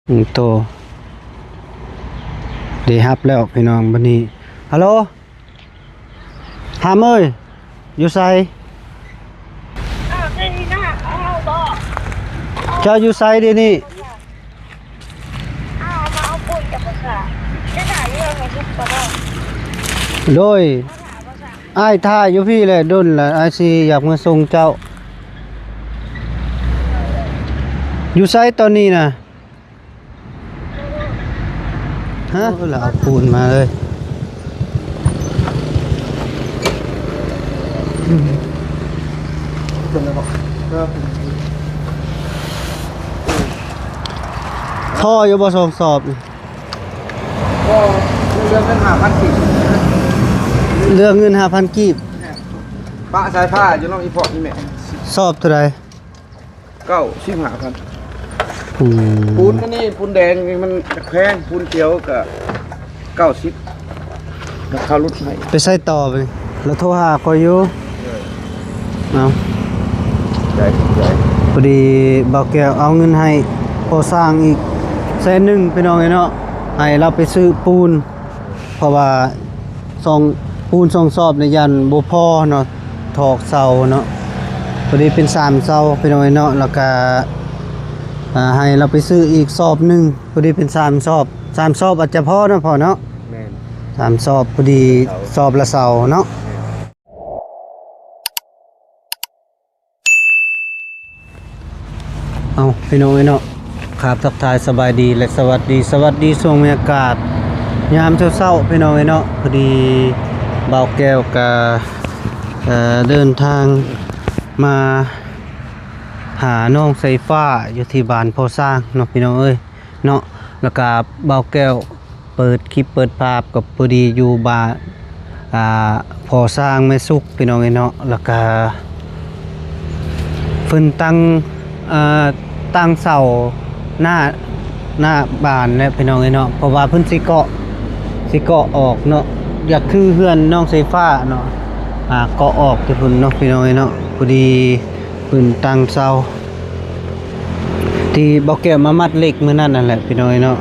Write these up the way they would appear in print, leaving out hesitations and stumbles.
โตเดี๋ยวฮับแล้วพี่น้องบันนี้ฮัลโหลหามเอ้ยอยู่ไสเจ้าอยู่ไสเดี๋ยวนี้โดยอ้ายท่าอยู่พี่เลยดุนละอ้ายสิอยากมาส่งเจ้าอยู่ไสตอนนี้นะฮะเราเอาปูนมาเลยท่ออยู่บ่สอบก็เรื่องเงิน5,000 กีบเรื่องเงิน5,000 กีบปะสายผ้าอยู่น้องอีพอนี่แม่สอบเท่าไหร่95,000ปูนอันนี้ปูนแดงมันแพงปูนเขียวก็90ราคารถใหม่ไปใส่ต่อไปแล้วโทรหาคอยอยู่เอาพอดีบ่าวแก้วเอาเงินให้พอสร้างอีก100,000พี่น้องเนาะให้เราไปซื้อปูนเพราะว่าปูน2 สอบในยันบ่พอเนาะถอกเสาเนาะพอดีเป็น3 เสาพี่น้องเนาะแล้วก็ให้เราไปซื้ออีกสอบหนึ่งพอดีเป็น3 สอบอาจจะพอนะพอเนาะแม่น3 สอบพอดีสอบละเสาเนาะเอาพี่น้องเนาะครับทักทายสบายดีและสวัสดีช่วงบรรยากาศยามเช้าๆพี่น้องเนาะพอดีบ่าวแก้วก็เดินทางมาหาน้องไฟฟ้าอยู่ที่บ้านพอสร้างเนาะพี่น้องเอ้ยเนาะแล้วก็บ่าวแก้วเปิดคลิปเปิดภาพกับพอดีอยู่บ้านพอสร้างไม่สุกพี่น้องเนาะแล้วก็เพิ่นตั้งเสาหน้าบ้านแล้วพี่น้องเนาะเพราะว่าเพิ่นสิเกาะออกเนาะอยากคือเฮือนน้องไฟฟ้าเนาะเกาะออกที่เพิ่นเนาะพี่น้องเนาะพอดีเพิ่นตั้งเสาที่บ่แก้วมามัดเหล็กมื้อนั้นนั่นแหละพี่น้องเนาะ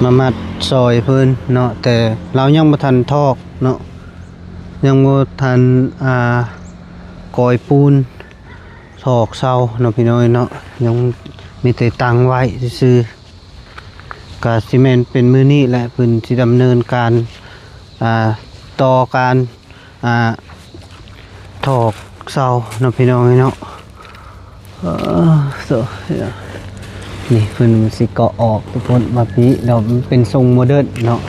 มามัดซอยเพิ่นเนาะแต่เรายังบ่ทันทอกเนาะยังบ่ทันกอยปูนถอกเสาเนาะพี่น้องเนาะยังมีแต่ตั้งไว้ซื่อๆก็สิแม่นเป็นมื้อนี้แหละเพิ่นสิดำเนินการต่อการถอกเสาเนาะพี่น้องเนาะนี่เพิ่นสิเกาะออกทุกคนมาพี่เราเป็นทรงโมเดิร์นเนาะ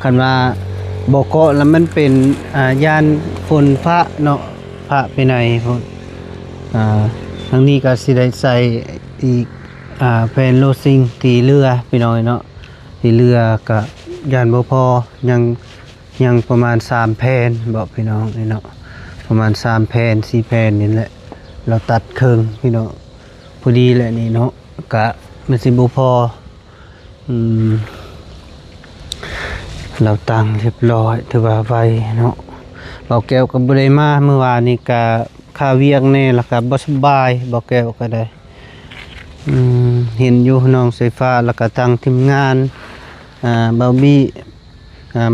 คันว่าบ่เกาะแล้วมันเป็นยานฝนฟ้าเนาะฟ้าไปไหนพุ่นทางนี้ก็สิได้ใส่อีกแผ่นโลซิงตีเรือพี่น้องเนาะตีเรือก็ยานบ่พอยังประมาณ3 แผ่นบอกพี่น้องเนาะประมาณ3 แผ่น4 แผ่นนี่แหละเราตัดครึ่งพี่น้องพอดีแหละนี่เนาะกะมันสิบ่พอเราตั้งเรียบร้อยถือว่าไวเนาะบ่แก้วก็บ่ได้มาเมื่อวานนี้ก็ค่าเวียงแน่แล้วก็บ่สบายบ่แก้วก็ได้เห็นอยู่น้องไฟฟ้าแล้วก็ตั้งทีมงานบาวบี้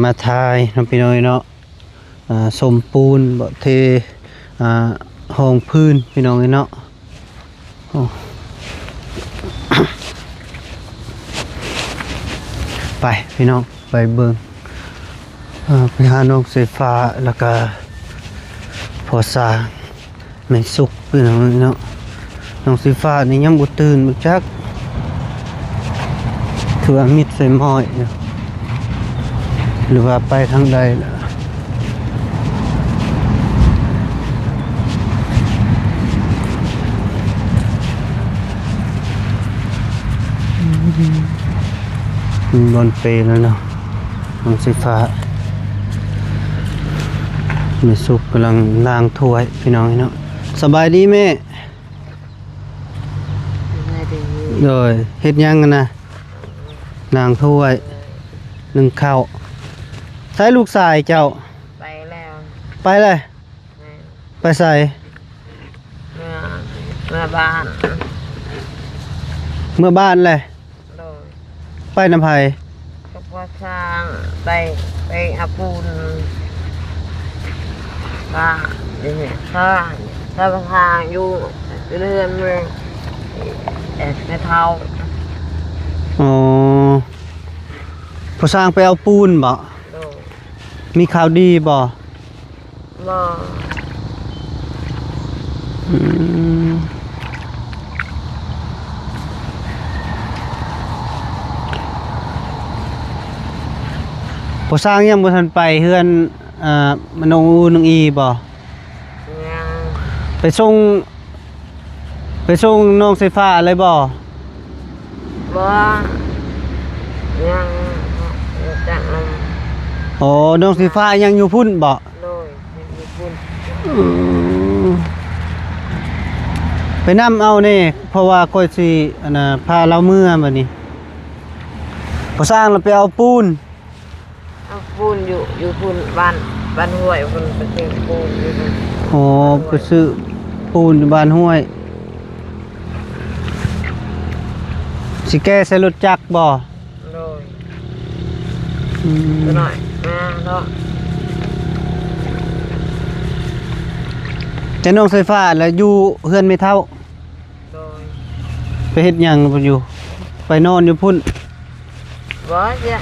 มาทายน้องพี่น้อยเนาะสมปูนบ่เทห้องพื้นพี่น้องเนาะไปพี่น้องไปเบิ่งไปหาน้องไฟฟ้าแล้วก็พอสร้างไม่สุกพี่น้องเนาะน้องไฟฟ้านี่ยังบ่ตื่นบ่จักถือว่ามิดใส่หม้อยเนาะหรือว่าไปทางใดล่ะบนเปแล้วเนาะน้องไฟฟ้าแม่สุกกำลังล้างถ้วยพี่น้องเนาะสบายดีแม่โดยเฮ็ดยังกันนะล้างถ้วยนึ่งข้าวใช้ลูกชายเจ้าไปแล้วไปเลยไปใส่เมื่อบ้าน เมื่อบ้านเลย โดย ไปน้ำไผ ก็พอสร้างไปอาปูนก็เนี่ยถ้าทางอยู่เรือนเมืองในเท้า อ๋อพอสร้างไปเอาปูนบ่ โดย มีข่าวดีบ่ บ่ อืมพอสร้างยังบ่ทันไปเฮือนมนองอูนองอีบ่ ยัง ไปส่งน้องไฟฟ้าเลยบ่ บ่ยังจากนั้น อ๋อน้องไฟฟ้ายังอยู่พุ่นบ่ โดยมีคุณ ไปนำเอานี่เพราะว่าก้อยสิอันน่ะพาเราเมื่อบัดนี้พอสร้างแล้วไปเอาปูน เอาปูนอยู่ปูนบ้านห้วยปูนเป็นปูนอยู่ปูน อ๋อไปซื้อปูนอยู่บ้านห้วยสิแก้ใส่รถจักรบ่ โดย อืม ตัวหน่อยมาเนาะ แต่น้องไฟฟ้าแล้วอยู่เฮือนไม่เท่า โดย ไปเฮ็ดหยังบ่อยู่ ไปนอนอยู่พุ่น บ่จะ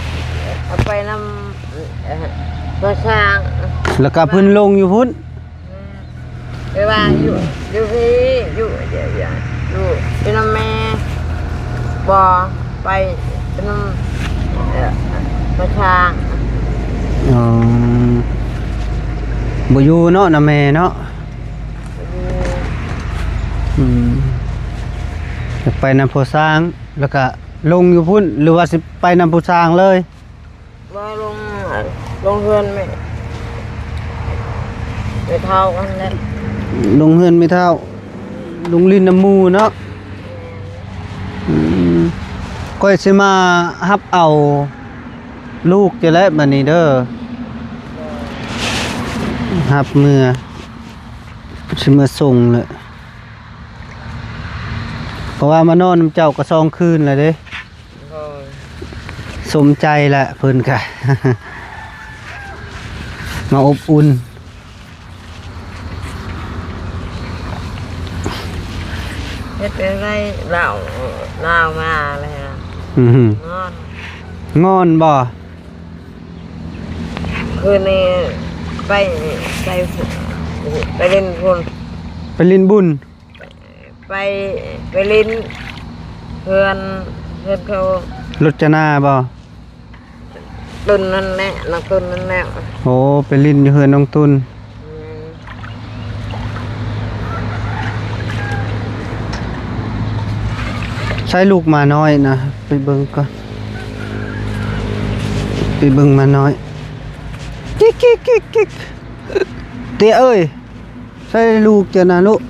เอาไปนำประสร้าง แล้วก็เพิ่นลงอยู่พุ่น ไปว่าอยู่พี่อยู่เป็นำแม่บ่ไปเป็นำประสร้าง อ๋อบ่อยู่เนาะนะแม่เนาะ อืมอยากไปนำผู้สร้างแล้วก็ลงอยู่พุ่นหรือว่าสิไปนำผู้สร้างเลย ว่าลงเฮือนไม่เท่ากันแล้ว ลงเฮือนไม่เท่าลงลินน้ำมูเนาะอืมก็สิมารับเอาลูกจะแล้วบัดนี้เด้อรับเมื่อสิมาส่งเลยเพราะว่ามานอนน้ำเจ้าก็2คืนแล้วเด้ โดย สมใจแหละเพิ่นกะ มาอบอุ่น เฮ็ดเป็นไรเหล่ามาเลยนะ อื้อหือน อน งอนบ่ คืนนี้ไปเล่นพุ่น ไปลินบุญ ไปเล่นเพื่อนเขา รจนาบ่ ตุนนั่นแหละนักตุนนั่นแหละ โอ้ไปลินอยู่เฮือนน้องตุน อืม ใช้ลูกมาน้อยนะไปเบิ่งก่อนไปเบิ่งมาน้อยกิ๊กกิ๊กกิ๊กกิ๊กเตี้ยเอ้ยใส่ลูกจะนะลูก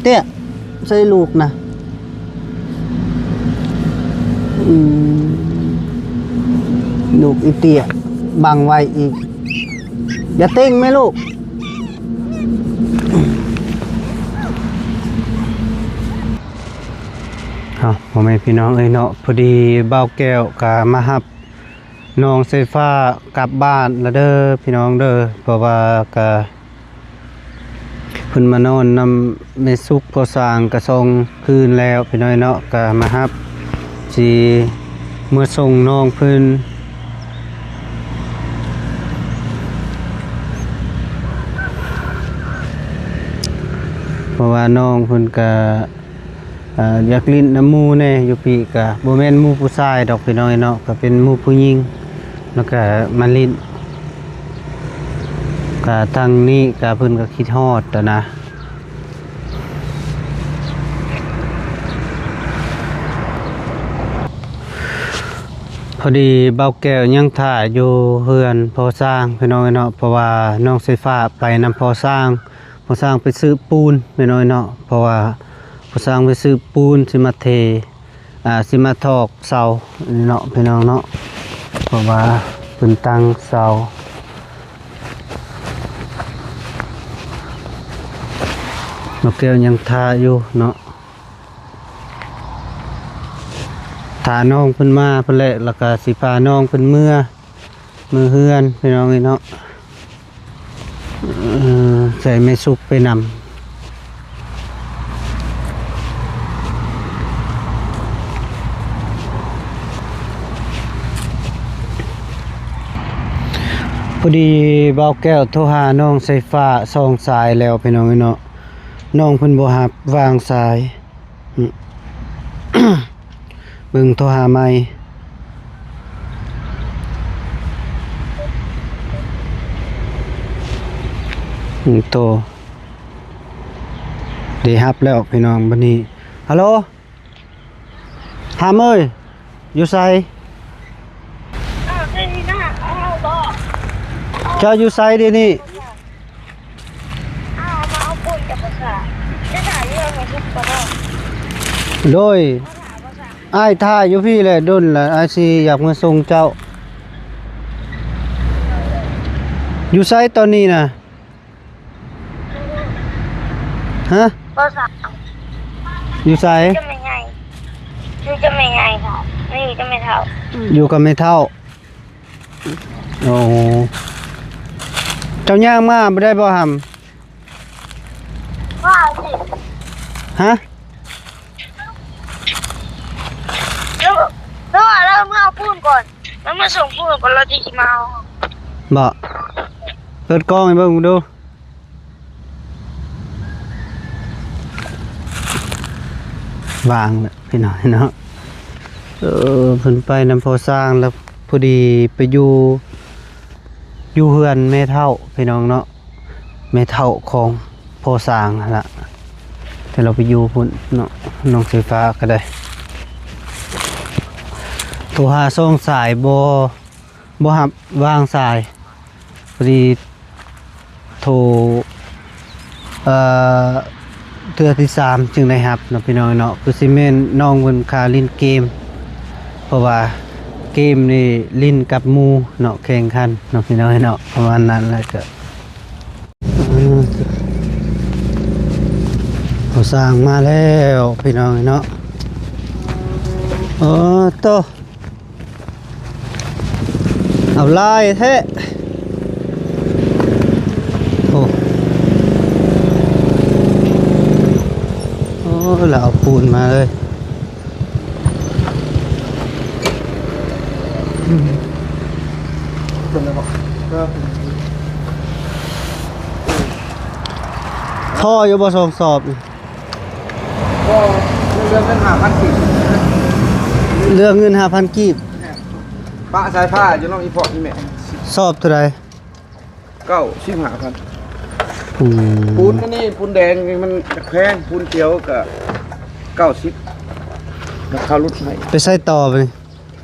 เตี้ยใส่ลูกนะลูกอีเตี้ยบังไว้อีกอย่าเต้งไหมลูกพ่อแม่พี่น้องเอ้ยเนาะพอดีบ่าวแก้วก็มารับน้องไฟฟ้ากลับบ้านแล้วเด้อพี่น้องเด้อเพราะว่าก็เพิ่นมานอนนำแม่สุกพอสร้างกระทรงคืนแล้วพี่น้อยเนาะก็มารับสิเมื่อส่งน้องเพิ่นเพราะว่าน้องเพิ่นก็อยากลิ้นน้ำหมูแน่อยู่ปีกะบ่แม่นหมูผู้ชายดอกพี่น้อยเนาะก็เป็นหมูผู้หญิงแล้วก็มาลิ้นก็ทางนี้ก็เพิ่นก็คิดฮอดแต่นะ พอดีเบาแก้วยังถ่ายอยู่เฮือนพอสร้างพี่น้อยเนาะเพราะว่าน้องไฟฟ้าไปนำพอสร้างไปซื้อปูนพี่น้อยเนาะเพราะว่าพอสร้างไปซื้อปูนสิมาเทสิมาทอกเสาเนาะพี่น้องเนาะเพราะว่าเพิ่นตั้งเสาเบาแก้วยังถ่ายอยู่เนาะ ถ้าน้องเพิ่นมาเพิ่นแหละแล้วก็สิพาน้องเพิ่นมือเฮือนพี่น้องเนาะใส่ไม่สุกไปนำพอดีเบาแก้วโทรหาน้องไฟฟ้าส่องสายแล้วพี่น้องเนาะน้องเพิ่นบ่รับวางสาย เบิ่งโทรหาใหม่โตได้รับแล้วพี่น้องบัดนี้ฮัลโหลหามเอ้ยอยู่ไสเจ้าอยู่ไสเดี๋ยวนี้โดยอ้ายท่าอยู่พี่แหละดุนแหละอ้ายสิอยากมาส่งเจ้าอยู่ไสตอนนี้น่ะฮะ ก็สาม อยู่ไส จะไม่ไงอยู่จะไม่ไงค่ะไม่อยู่จะไม่เท่า อยู่กับไม่เท่าโอ้เจ้าย่างมาบ่ได้บ่หำ ว่าสิ ฮะ แล้วเราเมื่อเอาพูดก่อนแล้วมาส่งพูดก่อนเราจะมาเอา บ่เปิดกล้องให้เบิ่งดูวางน่ะพี่น้อยเนาะเพิ่นไปนำพอสร้างแล้วพอดีไปอยู่เฮือนแม่เฒ่าพี่น้องเนาะแม่เฒ่าของพอสร้างนั่นล่ะแต่เราไปอยู่พุ่นเนาะน้องไฟฟ้าก็ได้โทรหาส่งสายบ่รับวางสายพอดีโทรเทื่อที่3จึงได้รับเนาะพี่น้องเนาะคือสิแม่นน้องเพิ่นค่าเล่นเกมเพราะว่าเกมนี่เล่นกับหมู่เนาะแข่งขันเนาะพี่น้องเนาะประมาณนั้นแล้วก็เขาสร้างมาแล้วพี่น้องเนาะโอ้โตเอาลายแท้โอ้เราเอาปูนมาเลยท่ออยู่บ่สองสอบนี่ ก็เรื่องหาพันสี่ เรื่องเงิน 5,000 กีบ ปะสายผ้าจะน้องอีพอที่แม่ สอบเท่าไหร่ เก้าชิบหาพัน อืม ปูนนี่ปูนแดงนี่มันแพงปูนเขียวกับ90ราคาลดให้ ไปใส่ต่อไปนี่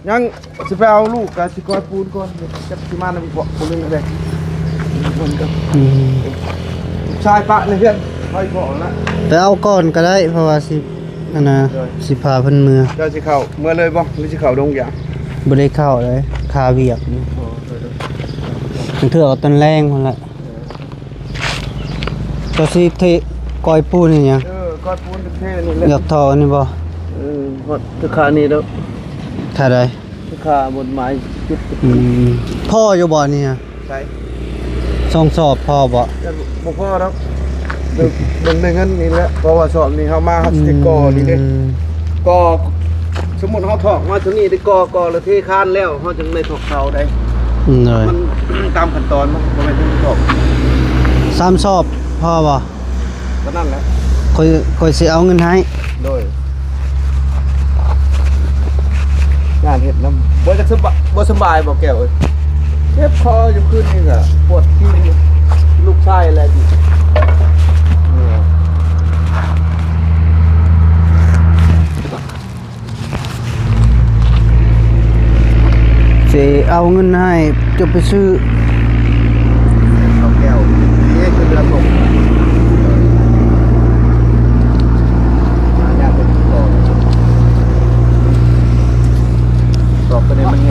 ยังสิไปเอาลูกกับสิกอยปูนก่อนจะสิมาในพวกปูนนึงได้มันก็ อืม ชายปะในเพื่อนไปบอกนะ ไปเอาก่อนก็ได้เพราะว่าสิอันน่ะสิพาเพิ่นมือ เจ้าสิเข้าเมื่อเลยบ่หรือสิเข้าดงยาง บ่ได้เข้าเลยคาเวียกนี่มันเถื่อเอาตอนแรงพุ่นละเจ้าสิเทกอยปูนนี่หยัง ก้อนปูนเท่นี่แหละ อยากทอนี่บ่ หมดราคานี่แล้ว ถ้าใด ราคาบนไม้จุด อืมพ่ออยู่บ่เนี่ย ใช่ ส่งสอบพ่อบ่ แต่บ่พอแล้วเบิ่งในเงินนี่แหละเพราะว่าสอบนี่เฮามาเฮาสิได้ก่อนี่เด้ก่อสมมุติเฮาถอกมาถึงนี่ได้ก่อแล้วเทคานแล้วเฮาจึงได้ถอกเสาได้ เลย มันตามขั้นตอนมันบ่แม่นที่ถอก 3สอบพ่อบ่ ก็นั่นแหละ ค่อยสิเอาเงินให้ โดยงานเฮ็ดนำบ่จะสบายบ่แก้วเอ้ยเจ็บคออยู่คืนนี้ก็ปวดขี้ลูกชายอะไรดิเนี่ย สิเอาเงินให้จะไปซื้อ เอาแก้วนี่คือเรือส่งอยากเป็นก่อนสอบประเด็นมันไง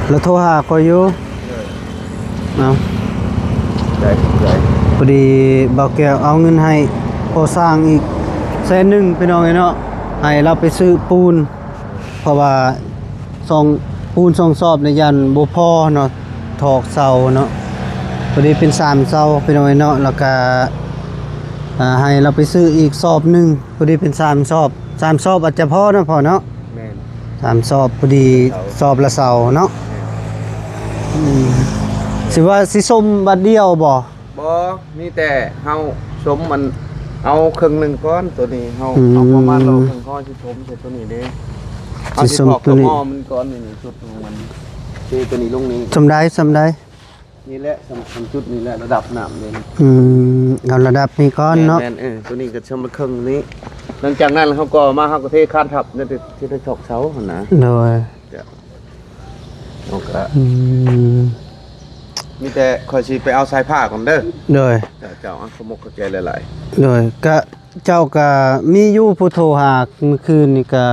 แล้วโทรหาคอยอยู่เอา ใหญ่ พอดีบ่าวแก้วเอาเงินให้พอสร้างอีก100,000พี่น้องเนาะให้เราไปซื้อปูน ราะว่าซองปูนซองซอบในยันบ่พอเนาะถอกเสาเนาะพอดีเป็น3เสาพี่น้อยเนาะแล้วก็ให้เราไปซื้ออีกสอบหนึงพอดีเป็น3สอบ3สอบอาจจะพอเนาะพอเนาะ แม่น 3สอบพอดีสอบละเสาเนาะสิว่าสิส้มบัดเดียวบ่ บ่มีแต่เฮาสมมันเอาครึ่งหนึงก้อนตัวนี้เฮาเอาประมาณโลครึ่งก้อนสิสมใส่ตัวนี้เด้เอาสิถอกตัวหม้อมันก้อนนี่จุดของมันคือตัวนี้ลงนี้ สำได้ นี่แหละสำคัญจุดนี้แหละระดับน้ำเลย เอาระดับนี้ก่อนเนาะ แม่นตัวนี้ก็ชมละครึ่งนี้หลังจากนั้นเขาก็มาเขาก็เทคานทับนั่นที่ได้ถอกเสาหั่นนะ โดย โอเคมีแต่คอยสิไปเอาสายผ้าก่อนเด้อ โดย เจ้าขมกเข้าใจหลาย โดยก็เจ้าก็มีอยู่ผู้โทรหาเมื่อคืนนี่ก็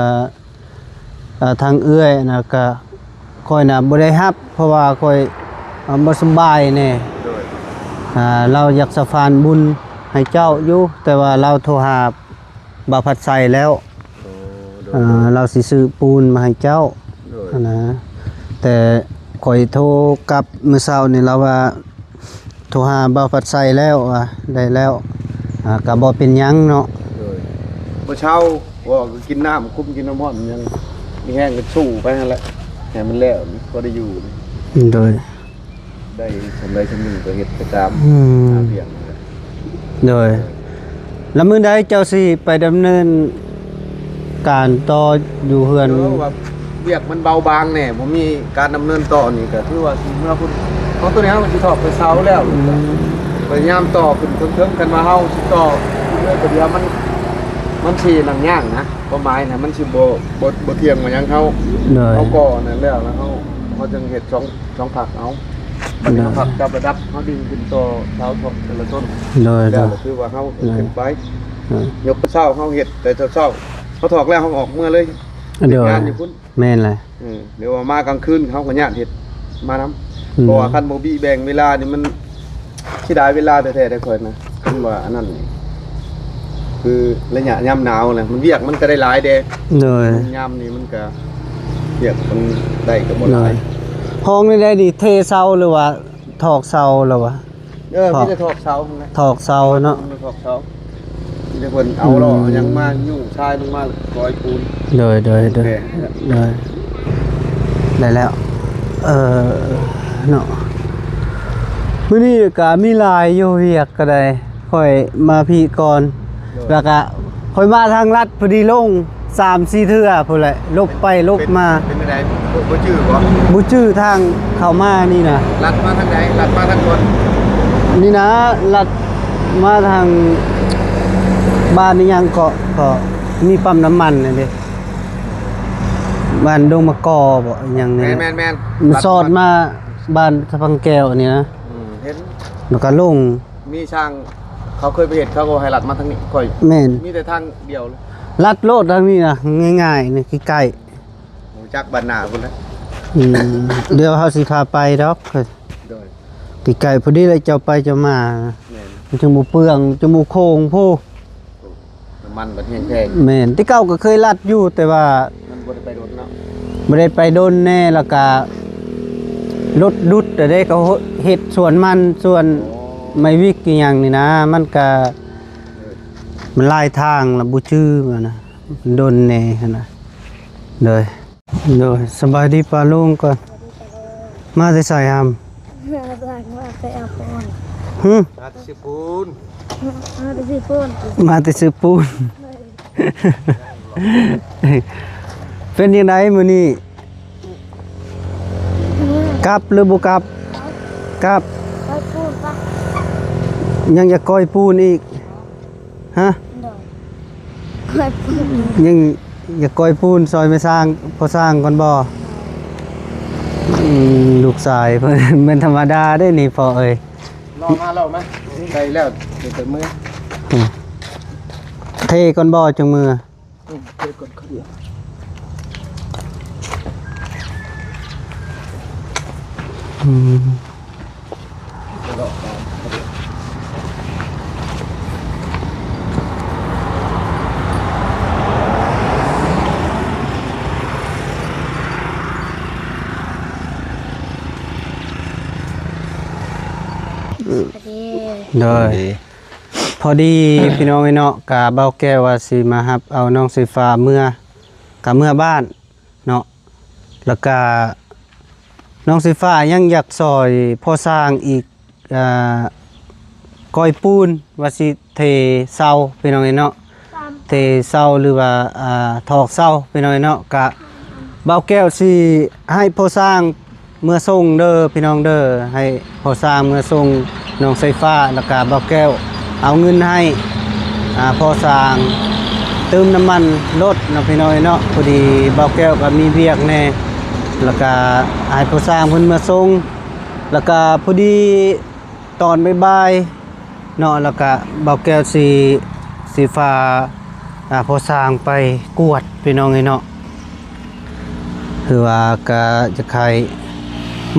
ทางเอื้อยนะก็ค่อยน่ะบ่ได้รับเพราะว่าค่อยบ่สำบายแน่ ๆโดย เราอยากสะฟานบุญให้เจ้าอยู่แต่ว่าเราโทรหาบ่าวผัดใส่แล้วเราสิซื้อปูนมาให้เจ้า โดย นะแต่ข่อยโทรกลับมื้อเช้านี่เราว่าโทรหาบ่าวผัดใส่แล้วว่าได้แล้วก็บ่เป็นหยังเนาะ โดยเมื่อเช้าว่ากินน้ำคุ้มกินน้ำมันยังมีแห้งก็สู้ไปนั่นแหละแต่มันแล้วก็ได้อยู่ โดย ได้สำไรสำนึงก็เฮ็ดไปตามเพียงนั่นแหละ โดยแล้วมื้อใดเจ้าสิไปดำเนินการต่ออยู่เฮือน ว่าเวียกมันเบาบางแน่ผมมีการดำเนินต่อนี่ก็ถือว่าสิเมื่อคุณเขาตัวนี้มันสิถอกไปเซาแล้วพยายามต่อขึ้นเทิงๆกันมาเฮาสิต่อเรื่อยๆเดียวมันสิหนังย่างนะความหมายนะมันสิบ่เที่ยงมายังเฮา โดย เฮาก่อนั่นแล้วเฮาจึงเฮ็ดสองผักเอาบัดนี้ผักจับระดับเฮาดึงขึ้นต่อเสาถกแต่ละต้น โดย แล้วก็คือว่าเฮาขึ้นไปยกเช้าเฮาเฮ็ดแต่เช้าเฮาถอกแล้วเฮาออกเมื่อเลย โดย งานอยู่พุ่น แม่นเลย เดี๋ยวว่ามากลางคืนเขาก็ญาติเฮ็ดมานำเพราะว่าคันบ่มีแบ่งเวลานี่มันสิได้เวลาแท้ๆได้ค่อยนะคันว่าอันนั้นนี่คือระยะยามหนาวน่ะมันเวียกมันก็ได้หลายเด้ โดย ยามนี้มันก็เวียกมันได้ก็บ่ โด หลาย ยห้องนี่ได้ดีเทเสาหรือว่าถอกเสาหรือว่า มีแต่ถอกเสาพุ่นนะ ถอกเสาเนาะ มีแต่ถอกเสามีแต่เพิ่นเอาล่อยังมายุ่งชายลงมาก้อยปูน โดยโดยโดยโดยได้แล้วเนาะมื้อนี้ก็มีหลายอยู่เวียกก็ได้ค่อยมาพี่ก่อนแล้วก็ค่อยมาทางลัดพอดีลง3-4เทื่อพุ่นแหละลบไปลบมา เป็นไดบ่ชื่อบ่ บ่ชื่อทางเข้ามานี่นะ ลัดมาทางใดลัดมาทางคน นี่นะลัดมาทางบ้านนี่ยังเกาะก็มีปั๊มน้ำมันนี่เด้บ้านดงมะกอบ่อิหยังนี่ แม่น มันสอดมาบ้านสะพังแก้วนี่นะ เห็น แล้วก็ลง มีช่างเขาเคยไปเห็นเขาก็ให้ลัดมาทางนี้ค่อย แม่น มีแต่ทางเดียวเลย ลัดโลดทางนี้นะง่ายๆนี่ใกล้ หูจักบ้านหน้าพุ่นนะ ๆเดี๋ยวเฮาสิพาไปดอก โดย ใกล้ๆพอดีเลยเจ้าไปเจ้ามา แม่น มันจังบ่เปลืองจังบ่โค้งผู้ น้ำมันบัดแห้งแพง แม่นที่เก่าก็เคยลัดอยู่แต่ว่า มันบ่ได้ไปโดนเนาะ ไม่ได้ไปโดนแน่แล้วก็รถดุดแต่ได้ก็เฮ็ดสวนมันส่วนไม่วิกอหย่างนี่นะ มันก็มันหลายทางแล้วบ่ชื่อมันนะมันโดนแน่หั่นน่ะเลยสบายดีป้าลุงก่อนมาได้ใส่หำ สั่งว่าไปเอาปูน หึ อาสิปูน เอาไปซื้อปูน มาแต่ซื้อปูน เป็นยังไงมื้อนี้กลับหรือบ่กลับกลับ เอาปูนปะ ยังจะก้อยปูนอีกฮะ เดี๋ยวเอาปูน ยังจะก้อยปูนซอยไม่สร้างพอสร้างก่อนบ่ลูกชายเพิ่น เป็นธรรมดาได้นี่พอเอ้ย รอมาแล้วมั้ยได้แล้วเดี๋ยวแต่มื้อ เทก่อนบ่จังมือ เดี๋ยวกดเขาเดียว อืม โดย ดี พอดีพี่น้องไอ้เนาะกะเบาแก้วว่าสิมารับเอาน้องสีฟ้าเมื่บ้านเนาะแล้วก็น้องสีฟ้ายังอยากซอยพ่อสร้างอีกก้อยปูนว่าสิเทเสาพี่น้องไอ้เนาะเทเสาหรือว่าถอกเสาพี่น้องไอ้เนาะกะเบาแก้วสิให้พ่อสร้างเมื่อส่งเด้อพี่น้องเด้อให้พ่อสร้างเมื่อส่งน้องไฟฟ้าแล้วก็เบาแก้วเอาเงินให้พอสร้างเติมน้ำมันรถเนาะพี่น้อยเนาะพอดีเบาแก้วก็มีเวียกแน่แล้วก็ให้พอสร้างเพิ่นมาส่งแล้วก็พอดีตอนบ่ายๆเนาะแล้วก็เบาแก้วสีฟ้าพอสร้างไปกวดพี่น้องเนาะคือว่าก็จะใคร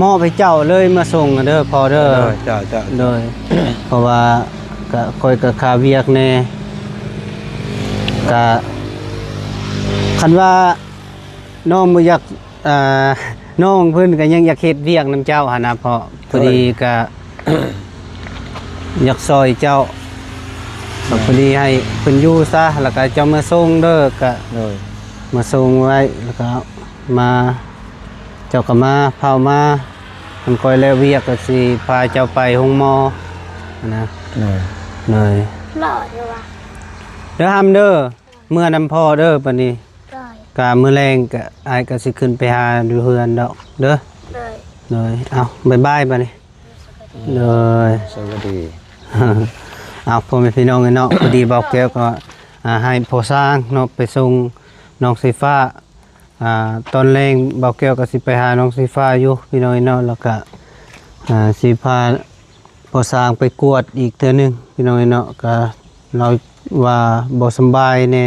มอบให้เจ้าเลยมาส่งเด้อพอเด้อ จ้า โดย เพราะว่าก็คอยกับคาเวียกแน่ก็คันว่าน้องบ่อยากน้องเพิ่นก็ยังอยากเฮ็ดเวียกนํเจ้าหั่นนะเพราะพอดีก็ อยากซอยเจ้าก็พอดีให้เพิ่นอยู่ซะแล้วก็เจ้ามาส่งเด้อก็ โดย มาส่งไว้แล้วก็มาเจ้าก็มาเผามามันคอยแล้วเวียกก็สิพาเจ้าไปห้องหมอนะ โดย เลย หล่ออยู่วะ เด้อห้ามเด้อเมื่อนำพ่อเด้อปานนี้ เลย กะมื้อแรงกะอายก็สิขึ้นไปหาอยู่เฮือนดอกเด้อ เลย เลยเอาบ๊ายบายปานนี้เลย สวัสดี เอาพ่อแม่พี่น้องเนาะพอดีเบาแก้วก็ให้พ่อสร้างเนาะไปส่งน้องสีฟ้าตอนแรงเบาแก้วก็สิไปหาน้องสีฟ้าอยู่พี่น้องเนาะแล้วก็สิพาพ่อสร้างไปกวดอีกเทื่อนึงพี่น้องเนาะก็เราว่าบ่สำบายแน่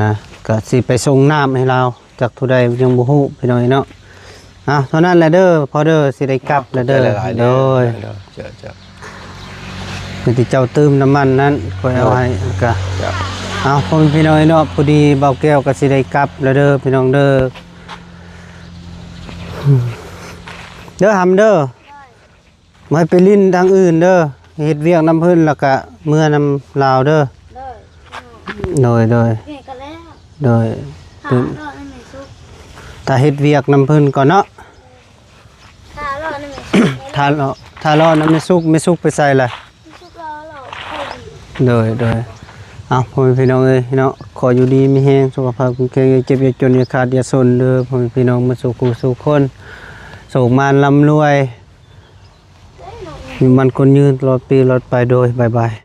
นะก็สิไปส่งน้ำให้เราจากผู้ใดยังบ่ฮู้พี่น้องเนาะเท่านั้นแหละเด้อพอเด้อสิได้กลับแล้วเด้อ หลายๆ โดย จ้า คือที่เจ้าตื้มน้ำมันนั้นคอยเอาให้ก็ จ้า เอาพ่อแม่พี่น้องเนาะพอดีเบาแก้วก็สิได้กลับแล้วเด้อพี่น้องเด้อเด้อหำเด้อมาให้ไปลิ้นทางอื่นเด้อเฮ็ดเวียกน้ำเพิ่นแล้วก็เมื่อน้ำลาวเด้อ เลย โดย เก่งกันแล้ว โดย หาหล่อในเมซุก ถ้าเฮ็ดเวียกน้ำเพิ่นก่อนเนาะ หาหล่อในเมซุก ถ้ารอน้ำไม่สุกไปใส่ล่ะ ซุกหล่อหล่อโคตรดี โดยเอาพ่อแม่พี่น้องเอ้ยเนาะขออยู่ดีมีแฮงสุขภาพแข็งแรงอย่าเจ็บอย่าจนอย่าขาดอย่าซนเด้อพ่อแม่พี่น้องมาสู่กูสู่คนสุขมานร่ำรวยมีมันคนยืนตลอดปีตลอดไปโดยบาย